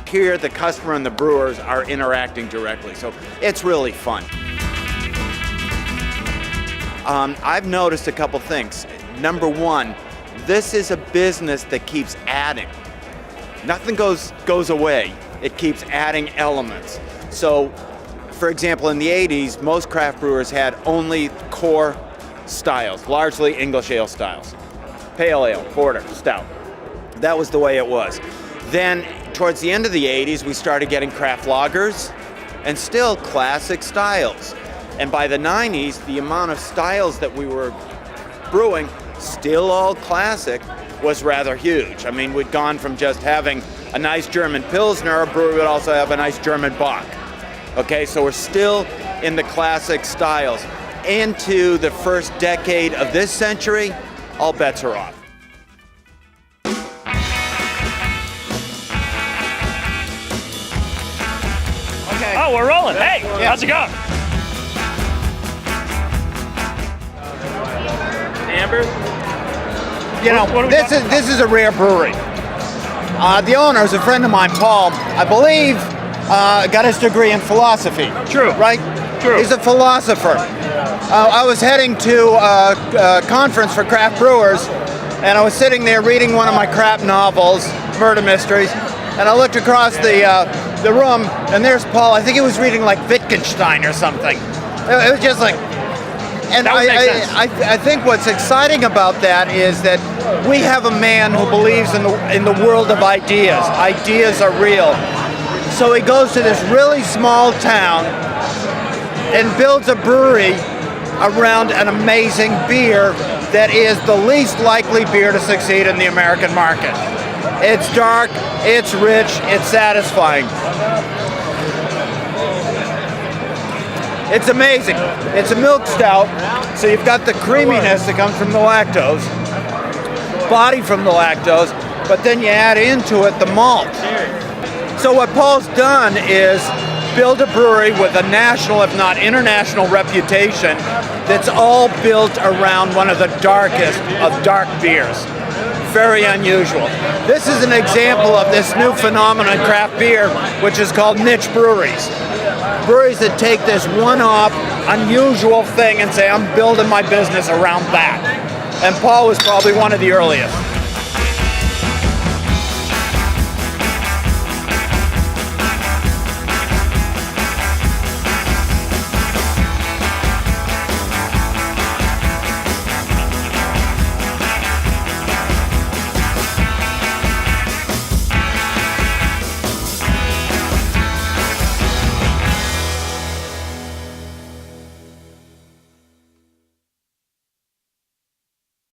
here the customer and the brewers are interacting directly. So it's really fun. I've noticed a couple things. Number one, this is a business that keeps adding. Nothing goes away. It keeps adding elements. So, for example, in the 80s, most craft brewers had only core styles, largely English ale styles. Pale ale, porter, stout. That was the way it was. Then, towards the end of the 80s, we started getting craft lagers and still classic styles. And by the 90s, the amount of styles that we were brewing, still all classic, was rather huge. I mean, we'd gone from just having a nice German Pilsner, a brewery would also have a nice German Bock. Okay, so we're still in the classic styles. Into the first decade of this century, all bets are off. Okay. Oh, we're rolling. Hey, how's it going? Amber? You know, this is a rare brewery. The owner is a friend of mine, Paul, I believe, got his degree in philosophy. True. Right? True. He's a philosopher. I was heading to a conference for craft brewers, and I was sitting there reading one of my crap novels, murder mysteries, and I looked across the room, and there's Paul. I think he was reading like Wittgenstein or something. It was just like, and I think what's exciting about that is that we have a man who believes in the world of ideas. Ideas are real. So he goes to this really small town and builds a brewery around an amazing beer that is the least likely beer to succeed in the American market. It's dark, it's rich, it's satisfying. It's amazing. It's a milk stout, so you've got the creaminess that comes from the lactose, body from the lactose, but then you add into it the malt. So what Paul's done is build a brewery with a national, if not international, reputation that's all built around one of the darkest of dark beers. Very unusual. This is an example of this new phenomenon in craft beer, which is called niche breweries. Breweries that take this one-off, unusual thing and say, I'm building my business around that. And Paul was probably one of the earliest.